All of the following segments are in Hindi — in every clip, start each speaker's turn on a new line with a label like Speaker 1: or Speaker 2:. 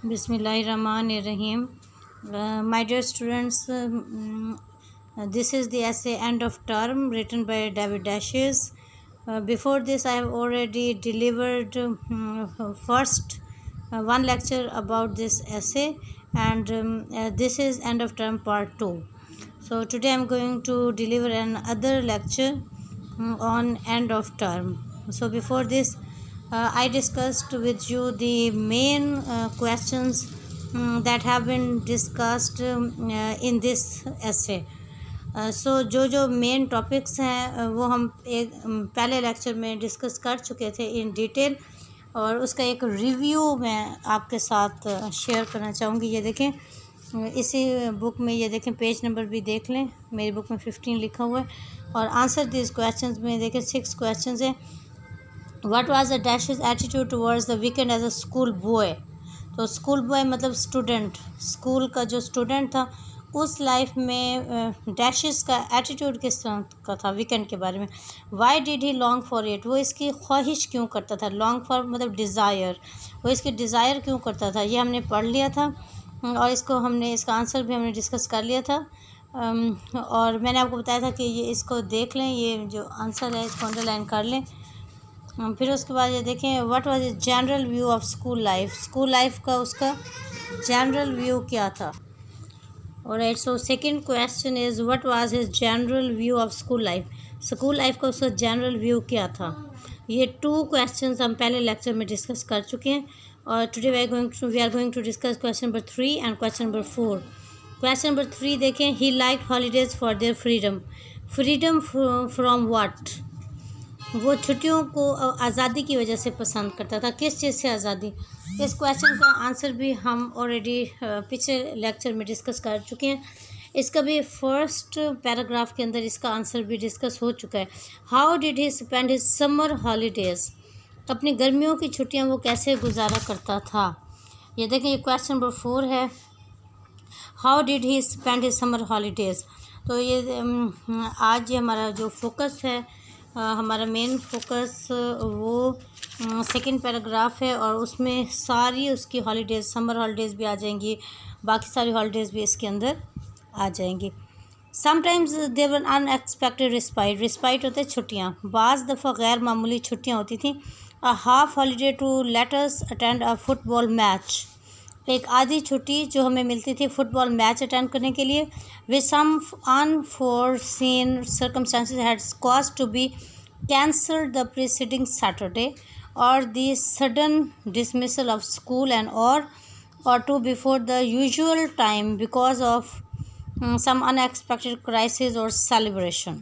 Speaker 1: Bismillahirrahmanirrahim. My dear students, this is the essay End of Term written by David Dashes. Before this, I have already delivered first one lecture about this essay, and this is End of Term Part 2. So today I am going to deliver another lecture on End of Term. So before this, I discussed with you the main questions that have been discussed in this essay. सो जो मेन टॉपिक्स हैं वो हम एक पहले लेक्चर में डिस्कस कर चुके थे इन डिटेल, और उसका एक रिव्यू मैं आपके साथ शेयर करना चाहूँगी। ये देखें, इसी बुक में ये देखें, पेज नंबर भी देख लें, मेरी बुक में 15 लिखा हुआ है, और आंसर दिस क्वेश्चंस में देखें 6 क्वेश्चंस हैं। What was the Dash's attitude towards the weekend as a school boy. तो स्कूल बॉय मतलब स्टूडेंट, स्कूल का जो स्टूडेंट था उस लाइफ में डैशेस का एटीट्यूड किस तरह का था वीकेंड के बारे में। Why did he long for it, वो इसकी ख्वाहिश क्यों करता था। लॉन्ग फॉर मतलब डिज़ायर, वो इसकी डिज़ायर क्यों करता था, ये हमने पढ़ लिया था, और इसका आंसर भी हमने डिस्कस कर लिया था। और मैंने आपको बताया था कि ये इसको देख लें, ये जो आंसर है इसको अंडरलाइन कर लें। फिर उसके बाद ये देखें, what was his general view of school life. School life का उसका जनरल व्यू क्या था। Alright, so second question is what was his general view of school life. School life का उसका जनरल व्यू क्या था। ये 2 क्वेश्चंस हम पहले लेक्चर में डिस्कस कर चुके हैं, और today we are going to discuss question number 3 and question number 4। Question number 3 देखें, he like holidays for their freedom. Freedom from what, वो छुट्टियों को आज़ादी की वजह से पसंद करता था। किस चीज़ से आज़ादी। इस क्वेश्चन का आंसर भी हम ऑलरेडी पिछले लेक्चर में डिस्कस कर चुके हैं। इसका भी फर्स्ट पैराग्राफ के अंदर इसका आंसर भी डिस्कस हो चुका है। How did he spend his summer holidays, अपनी गर्मियों की छुट्टियां वो कैसे गुजारा करता था। ये देखें, ये क्वेश्चन नंबर 4 है, how did he spend his summer holidays. तो ये आज ये हमारा जो फोकस है, हमारा मेन फोकस वो सेकंड पैराग्राफ है, और उसमें सारी उसकी हॉलीडेज़, समर हॉलीडेज़ भी आ जाएंगी, बाकी सारी हॉलीडेज़ भी इसके अंदर आ जाएंगी। Sometimes there were unexpected respite. Respite होते छुट्टियाँ, बाज़ दफ़ा गैर मामूली छुट्टियाँ होती थी। A half holiday to let us attend a football match, एक आधी छुट्टी जो हमें मिलती थी फुटबॉल मैच अटेंड करने के लिए। With some unforeseen circumstances had caused to be cancelled the preceding Saturday, और the sudden dismissal of school an or two before the usual time because of some unexpected crisis or celebration.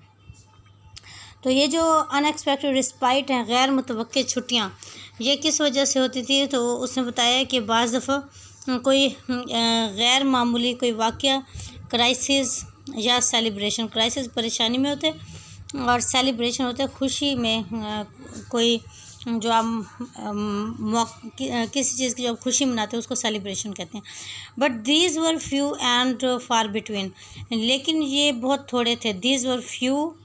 Speaker 1: तो ये जो अनएक्सपेक्टेड रिस्पाइट हैं, गैर मुतवक्के छुट्टियाँ, ये किस वजह से होती थी। तो उसने बताया कि बाज़ दफ़ा कोई गैर मामूली कोई वाक़या, क्राइसिस या सेलिब्रेशन। क्राइसिस परेशानी में होते, और सेलिब्रेशन होते खुशी में। कोई जो आप किसी चीज़ की जो खुशी मनाते हैं उसको सेलिब्रेशन कहते हैं। But these were few and far between, लेकिन ये बहुत थोड़े थे। These were few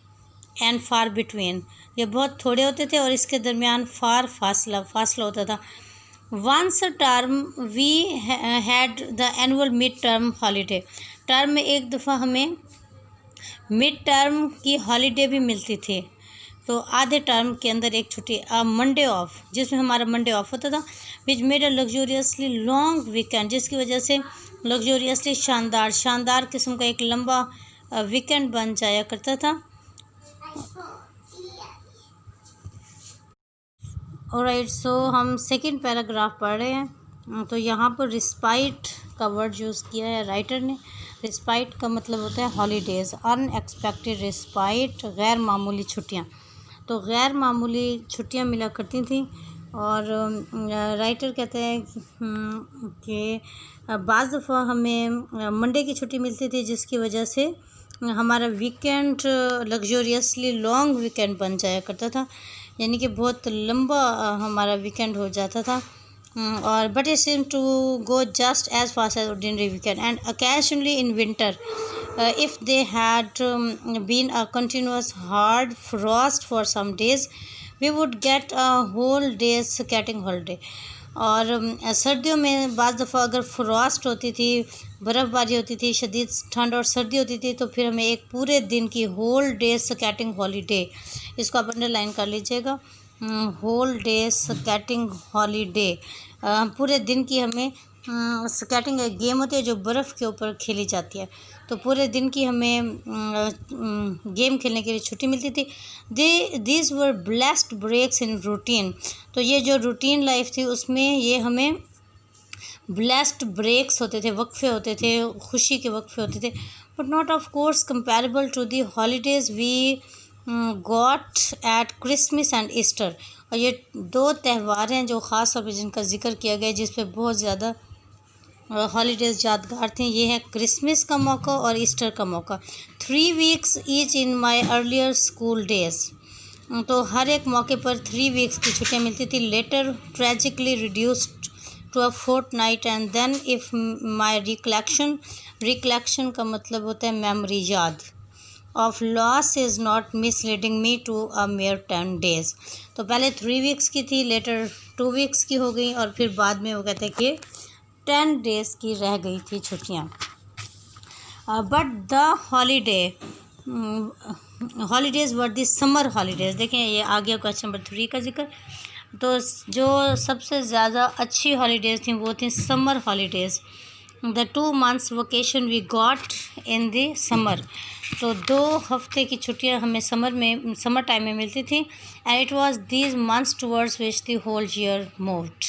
Speaker 1: and far between, ये बहुत थोड़े होते थे और इसके दरमियान फासला होता था। Once a term we had the annual mid term holiday. Term में एक दफ़ा हमें मिड टर्म की हॉलीडे भी मिलती थी, तो आधे टर्म के अंदर एक छुट्टी, मंडे ऑफ, जिसमें हमारा मंडे ऑफ होता था। Which made a लग्जूरियसली long weekend, जिसकी वजह से लग्जूरियसली शानदार किस्म का एक लंबा वीकेंड बन जाया करता था। ऑलराइट, सो हम सेकंड पैराग्राफ पढ़ रहे हैं। तो यहाँ पर रिस्पाइट का वर्ड यूज़ किया है राइटर ने। रिस्पाइट का मतलब होता है हॉलीडेज़, अनएक्सपेक्टेड रिस्पाइट, गैर मामूली छुट्टियाँ। तो गैर मामूली छुट्टियाँ मिला करती थी, और राइटर कहते हैं कि बाज़ दफ़ा हमें मंडे की छुट्टी मिलती थी, जिसकी वजह से हमारा वीकेंड लग्जूरियसली लॉन्ग वीकेंड बन जाया करता था, यानी कि बहुत लंबा हमारा वीकेंड हो जाता था। और but it seem to go just as fast as ordinary weekend and occasionally in winter if they had been a continuous hard frost for some days we would get a whole days getting holiday. और सर्दियों में बाज़ दफ़ा अगर फ्रॉस्ट होती थी, बर्फ़बारी होती थी, शदीद ठंड और सर्दी होती थी, तो फिर हमें एक पूरे दिन की होल डे स्केटिंग हॉलीडे, इसको आप अंडरलाइन कर लीजिएगा, होल डे स्केटिंग हॉलीडे, पूरे दिन की हमें स्केटिंग एक गेम होती है जो बर्फ़ के ऊपर खेली जाती है, तो पूरे दिन की हमें गेम खेलने के लिए छुट्टी मिलती थी। These were blessed breaks in routine, तो ये जो रूटीन लाइफ थी उसमें ये हमें ब्लेस्ड ब्रेक्स होते थे, वक्फे होते थे, खुशी के वक्फे होते थे, but not of course comparable to the holidays we got at Christmas and Easter. और ये दो त्यौहार हैं जो ख़ास तौर पर जिनका जिक्र किया गया, जिस पे बहुत ज़्यादा हॉलीडेज़ यादगार थे। ये है क्रिसमस का मौका और ईस्टर का मौका। 3 weeks each in my earlier school days, तो हर एक मौके पर 3 वीक्स की छुट्टियाँ मिलती थी। Later tragically reduced to a fortnight and then if my recollection का मतलब होता है मेमोरी, याद, of loss is not misleading me to a mere 10 days. तो पहले 3 वीक्स की थी, लेटर 2 वीक्स की हो गई, और फिर बाद में वो कहते हैं कि 10 डेज़ की रह गई थी छुट्टियाँ। But the holidays were the summer holidays. देखें ये आ गया क्वेश्चन नंबर 3 का जिक्र। तो जो सबसे ज़्यादा अच्छी हॉलीडेज़ थी वो थी summer holidays. The 2 months vacation we got in the summer, तो 2 हफ्ते की छुट्टियां हमें समर टाइम में मिलती थी। And it was these months towards which the whole year moved,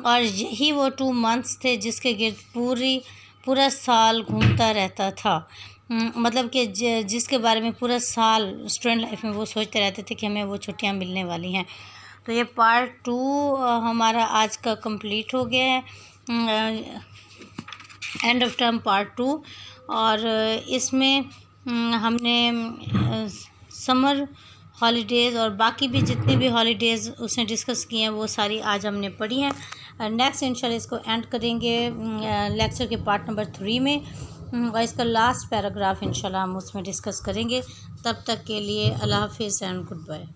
Speaker 1: और यही वो 2 months थे जिसके गिर्द पूरा साल घूमता रहता था। मतलब कि जिसके बारे में पूरा साल स्टूडेंट लाइफ में वो सोचते रहते थे कि हमें वो छुट्टियां मिलने वाली हैं। तो ये पार्ट 2 हमारा आज का कंप्लीट हो गया है, एंड ऑफ टर्म पार्ट 2, और इसमें हमने समर हॉलीडेज़ और बाकी भी जितनी भी हॉलीडेज़ उसने डिस्कस किए हैं वो सारी आज हमने पढ़ी हैं। नेक्स्ट इंशाल्लाह इसको एंड करेंगे लेक्चर के पार्ट नंबर 3 में, और इसका लास्ट पैराग्राफ इंशाल्लाह हम उसमें डिस्कस करेंगे। तब तक के लिए अल्लाह हाफिज़ एंड गुड बाय।